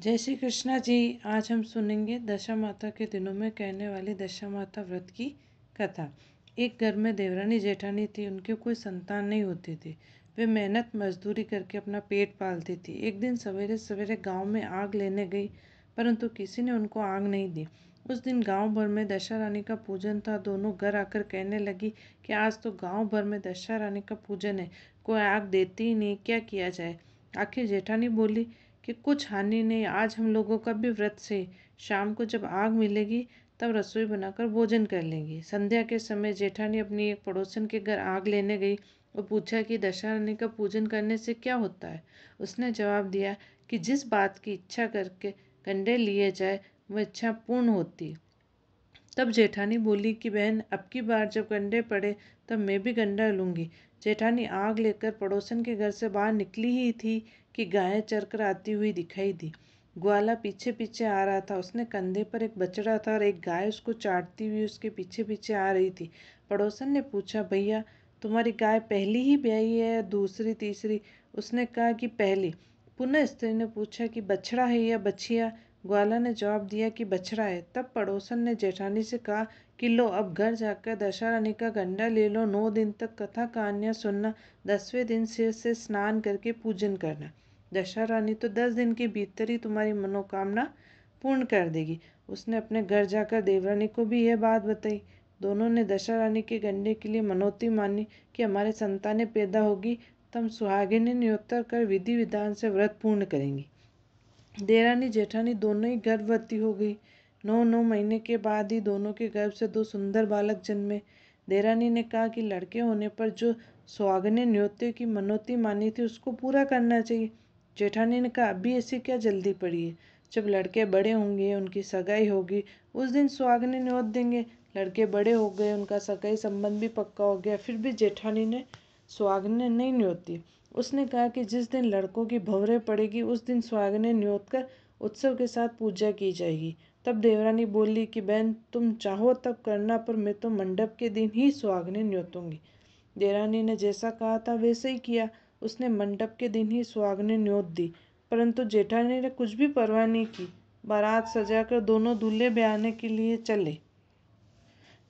जय श्री कृष्णा जी। आज हम सुनेंगे दशा माता के दिनों में कहने वाली दशा माता व्रत की कथा। एक घर में देवरानी जेठानी थी। उनके कोई संतान नहीं होती थी। वे मेहनत मजदूरी करके अपना पेट पालती थी। एक दिन सवेरे सवेरे गांव में आग लेने गई, परंतु किसी ने उनको आग नहीं दी। उस दिन गांव भर में दशा रानी का पूजन था। दोनों घर आकर कहने लगी कि आज तो गांव भर में दशा रानी का पूजन है, कोई आग देती ही नहीं, क्या किया जाए। आखिर जेठानी बोली कि कुछ हानि नहीं, आज हम लोगों का भी व्रत से शाम को जब आग मिलेगी तब रसोई बनाकर भोजन कर लेंगे। संध्या के समय जेठानी अपनी एक पड़ोसन के घर आग लेने गई और पूछा कि दशहरा का पूजन करने से क्या होता है। उसने जवाब दिया कि जिस बात की इच्छा करके कंडे लिए जाए वह इच्छा पूर्ण होती। तब जेठानी बोली कि बहन, अब की बार जब गंडे पड़े तब मैं भी गंडा लूंगी। जेठानी आग लेकर पड़ोसन के घर से बाहर निकली ही थी कि गाय चरकर आती हुई दिखाई दी। ग्वाला पीछे पीछे आ रहा था। उसने कंधे पर एक बछड़ा था और एक गाय उसको चाटती हुई उसके पीछे पीछे आ रही थी। पड़ोसन ने पूछा, भैया तुम्हारी गाय पहली ही ब्याई है या दूसरी तीसरी? उसने कहा कि पहली। पुनः स्त्री ने पूछा कि बछड़ा है या बछिया? ग्वाला ने जवाब दिया कि बछड़ा है। तब पड़ोसन ने जेठानी से कहा कि लो, अब घर जाकर दशा रानी का गंडा ले लो। 9 दिन तक कथा कहानियां सुनना, 10वें दिन सिर से स्नान करके पूजन करना। दशा रानी तो 10 दिन के भीतर ही तुम्हारी मनोकामना पूर्ण कर देगी। उसने अपने घर जाकर देवरानी को भी यह बात बताई। दोनों ने दशा रानी के गंडे के लिए मनौती मानी कि हमारे संतानें पैदा होगी तो हम सुहागिनी न्योता कर विधि विधान से व्रत पूर्ण करेंगी। देवरानी जेठानी दोनों ही गर्भवती हो गई। 9 महीने के बाद ही दोनों के गर्भ से 2 सुंदर बालक जन्मे। देवरानी ने कहा कि लड़के होने पर जो सुहागिनी न्योते की मनौती मानी थी उसको पूरा करना चाहिए। जेठानी ने कहा, अभी ऐसी क्या जल्दी पड़ी है? जब लड़के बड़े होंगे, उनकी सगाई होगी, उस दिन सुहागिनी न्योत देंगे। लड़के बड़े हो गए, उनका सगाई संबंध भी पक्का हो गया, फिर भी जेठानी ने सुहागिनी नहीं न्योती। उसने कहा कि जिस दिन लड़कों की भंवरे पड़ेगी उस दिन सुहागिनी न्योत कर उत्सव के साथ पूजा की जाएगी। तब देवरानी बोली कि बहन, तुम चाहो तब करना, पर मैं तो मंडप के दिन ही सुहागिनी न्योतूंगी। देवरानी ने जैसा कहा था वैसे ही किया। उसने मंडप के दिन ही सुहागिनी न्योत दी, परंतु जेठानी ने कुछ भी परवाह नहीं की। बारात सजाकर दोनों दूल्हे ब्याहने के लिए चले।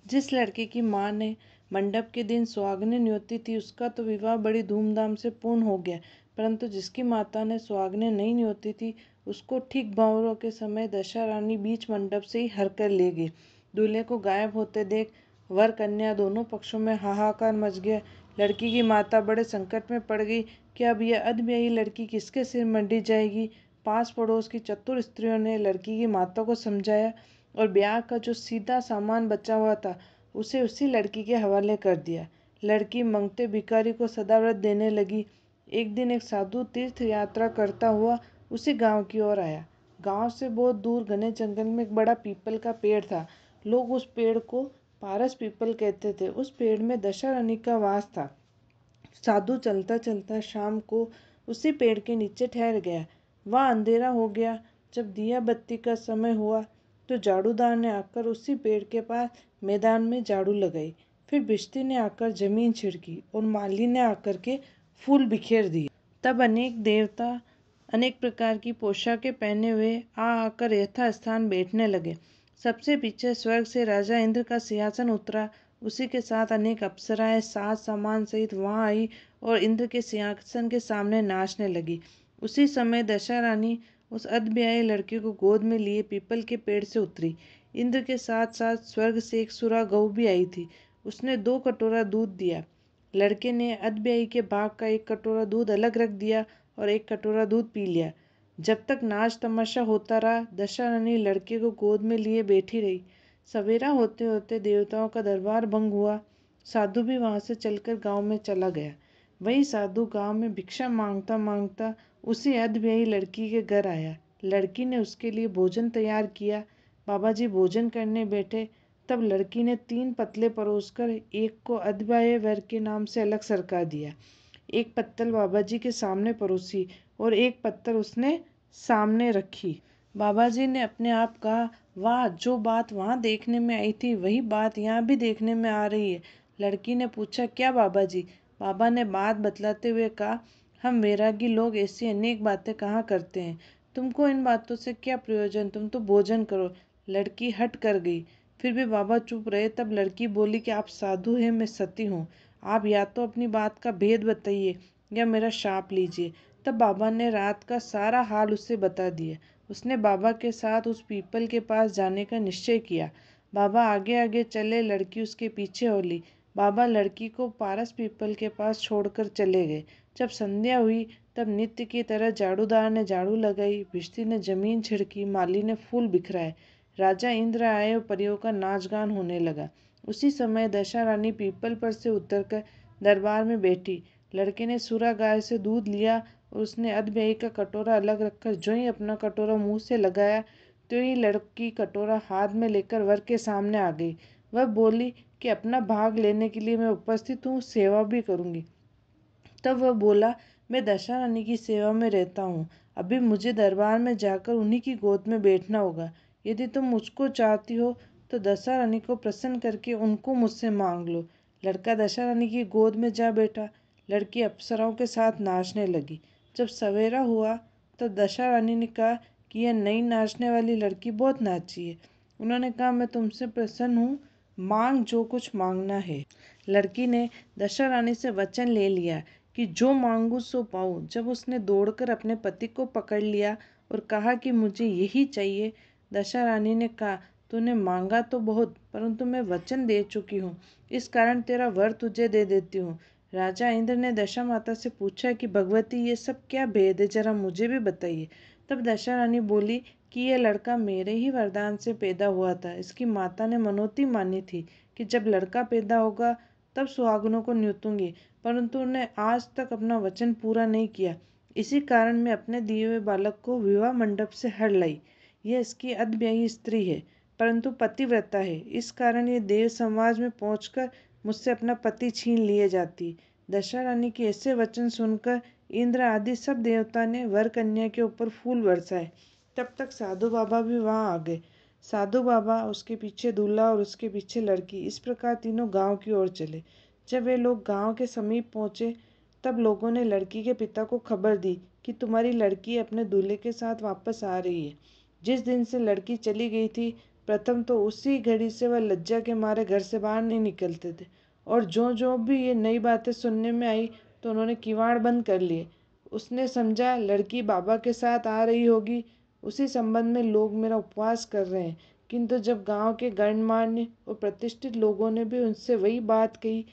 जिस लड़के की माँ ने मंडप के दिन सुहागिनी न्योती थी उसका तो विवाह बड़ी धूमधाम से पूर्ण हो गया, परंतु जिसकी माता ने सुहागिनी नहीं न्योती थी उसको ठीक भंवरों के समय दशा रानी बीच मंडप से ही हर कर ले गई। दूल्हे को गायब होते देख वर कन्या दोनों पक्षों में हाहाकार मच गया। लड़की की माता बड़े संकट में पड़ गई कि अब यह अधब्याही लड़की किसके सिर मंडी जाएगी। पास पड़ोस की चतुर स्त्रियों ने लड़की की माता को समझाया और ब्याह का जो सीधा सामान बचा हुआ था उसे उसी लड़की के हवाले कर दिया। लड़की मंगते भिखारी को सदाव्रत देने लगी। एक दिन एक साधु तीर्थ यात्रा करता हुआ उसी गांव की ओर आया। गांव से बहुत दूर घने जंगल में एक बड़ा पीपल का पेड़ था। लोग उस पेड़ को पारस पीपल कहते थे। उस पेड़ में दशा रानी का वास था। साधु चलता चलता शाम को उसी पेड़ के नीचे ठहर गया। वहाँ अंधेरा हो गया। जब दिया बत्ती का समय हुआ तो झाड़ूदार ने आकर उसी पेड़ के पास मैदान में झाड़ू लगाई। फिर बिश्ती ने आकर जमीन छिड़की और माली ने आकर के फूल बिखेर दिए। तब अनेक देवता अनेक प्रकार की पोशाकें पहने हुए आकर यथास्थान बैठने लगे। सबसे पीछे स्वर्ग से राजा इंद्र का सिंहासन उतरा। उसी के साथ अनेक अप्सराएं साज सामान सहित वहां आई और इंद्र के सिंहासन के सामने नाचने लगी। उसी समय दशा रानी उस अधब्याही लड़के को गोद में लिए पीपल के पेड़ से उतरी। इंद्र के साथ साथ स्वर्ग से एक सुरा गऊ भी आई थी। उसने 2 कटोरा दूध दिया। लड़के ने अधब्याही के भाग का 1 कटोरा दूध अलग रख दिया और 1 कटोरा दूध पी लिया। जब तक नाच तमाशा होता रहा दशा रानी लड़के को गोद में लिए बैठी रही। सवेरा होते होते देवताओं का दरबार भंग हुआ। साधु भी वहां से चलकर गांव में चला गया। वही साधु गांव में भिक्षा मांगता मांगता उसी अधब्याही लड़की के घर आया। लड़की ने उसके लिए भोजन तैयार किया। बाबा जी भोजन करने बैठे तब लड़की ने 3 पतले परोसकर एक को अधब्याही वर के नाम से अलग सरका दिया। एक पत्तल बाबा जी के सामने परोसी और एक पत्तल उसने सामने रखी। बाबा जी ने अपने आप कहा, वाह, जो बात वहाँ देखने में आई थी वही बात यहाँ भी देखने में आ रही है। लड़की ने पूछा, क्या बाबा जी? बाबा ने बात बतलाते हुए कहा, हम वैरागी लोग ऐसी अनेक बातें कहा करते हैं। तुमको इन बातों से क्या प्रयोजन, तुम तो भोजन करो। लड़की हट कर गई। फिर भी बाबा चुप रहे। तब लड़की बोली कि आप साधु हैं, मैं सती हूँ। आप या तो अपनी बात का भेद बताइए या मेरा शाप लीजिए। तब बाबा ने रात का सारा हाल उसे बता दिया। उसने बाबा के साथ उस पीपल के पास जाने का निश्चय किया। बाबा आगे आगे चले, लड़की उसके पीछे हो ली। बाबा लड़की को पारस पीपल के पास छोड़कर चले गए। जब संध्या हुई तब नित्य की तरह झाड़ूदार ने झाड़ू लगाई, भिश्ती ने जमीन छिड़की, माली ने फूल बिखराए। राजा इंद्र आए और परियों का नाच गान होने लगा। उसी समय दशा रानी पीपल पर से उतरकर दरबार में बैठी। लड़के ने सुरा गाय से दूध लिया और उसने अधब्याई का कटोरा अलग रखकर जो ही अपना कटोरा मुंह से लगाया तो ही लड़की कटोरा हाथ में लेकर वर के सामने आ गई। वह बोली कि अपना भाग लेने के लिए मैं उपस्थित हूँ, सेवा भी करूँगी। तब वह बोला, मैं दशा रानी की सेवा में रहता हूँ। अभी मुझे दरबार में जाकर उन्हीं की गोद में बैठना होगा। यदि तुम मुझको चाहती हो तो दशा रानी को प्रसन्न करके उनको मुझसे मांग लो। लड़का दशा रानी की गोद में जा बैठा। लड़की अप्सराओं के साथ नाचने लगी। जब सवेरा हुआ तब दशा रानी ने कहा कि यह नई नाचने वाली लड़की बहुत नाची है। उन्होंने कहा, मैं तुमसे प्रसन्न हूँ, मांग जो कुछ मांगना है। लड़की ने दशा रानी से वचन ले लिया कि जो मांगू सो पाऊँ। जब उसने दौड़कर अपने पति को पकड़ लिया और कहा कि मुझे यही चाहिए, दशा रानी ने कहा, तूने मांगा तो बहुत, परंतु मैं वचन दे चुकी हूँ, इस कारण तेरा वर तुझे दे देती हूँ। राजा इंद्र ने दशा माता से पूछा कि भगवती, ये सब क्या भेद है, जरा मुझे भी बताइए। तब दशा रानी बोली कि यह लड़का मेरे ही वरदान से पैदा हुआ था। इसकी माता ने मनौती मानी थी कि जब लड़का पैदा होगा तब सुहागनों को न्योतूंगी, परंतु उन्हें आज तक अपना वचन पूरा नहीं किया। इसी कारण मैं अपने दिए हुए बालक को विवाह मंडप से हर लाई। यह इसकी अधब्याई स्त्री है, परंतु पतिव्रता है। इस कारण ये देव समाज में पहुंचकर मुझसे अपना पति छीन लिए जाती। दशा रानी के ऐसे वचन सुनकर इंद्र आदि सब देवता ने वर कन्या के ऊपर फूल बरसाए। तब तक साधु बाबा भी वहां आ गए। साधु बाबा, उसके पीछे दूल्हा और उसके पीछे लड़की, इस प्रकार तीनों गांव की ओर चले। जब वे लोग गांव के समीप पहुंचे तब लोगों ने लड़की के पिता को खबर दी कि तुम्हारी लड़की अपने दूल्हे के साथ वापस आ रही है। जिस दिन से लड़की चली गई थी, प्रथम तो उसी घड़ी से वह लज्जा के मारे घर से बाहर नहीं निकलते थे, और जो जो भी ये नई बातें सुनने में आई तो उन्होंने किवाड़ बंद कर लिए। उसने समझा लड़की बाबा के साथ आ रही होगी। उसी संबंध में लोग मेरा उपवास कर रहे हैं। किंतु जब गांव के गणमान्य और प्रतिष्ठित लोगों ने भी उनसे वही बात कही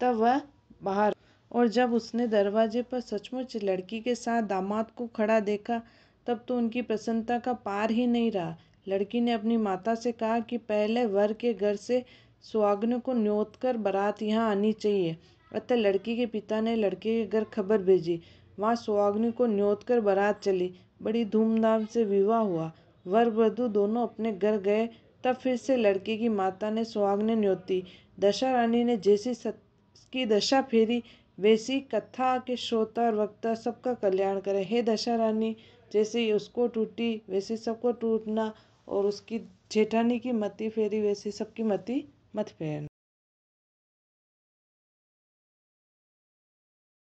तब वह बाहर, और जब उसने दरवाजे पर सचमुच लड़की के साथ दामाद को खड़ा देखा तब तो उनकी प्रसन्नता का पार ही नहीं रहा। लड़की ने अपनी माता से कहा कि पहले वर के घर से सुहागनों को न्योत कर बारात यहाँ आनी चाहिए। अतः लड़की के पिता ने लड़के के घर खबर भेजी। वहाँ सुहागनों को न्योत कर बारात चली। बड़ी धूमधाम से विवाह हुआ। वर वधू दोनों अपने घर गए। तब फिर से लड़के की माता ने सुहागनें न्योती। दशा रानी ने जैसी की दशा फेरी वैसी कथा के श्रोता और वक्ता सबका कल्याण करे। हे दशा रानी, जैसे ही उसको टूटी वैसे सबको टूटना, और उसकी जेठानी की मति फेरी वैसी सबकी मति मत फेरना।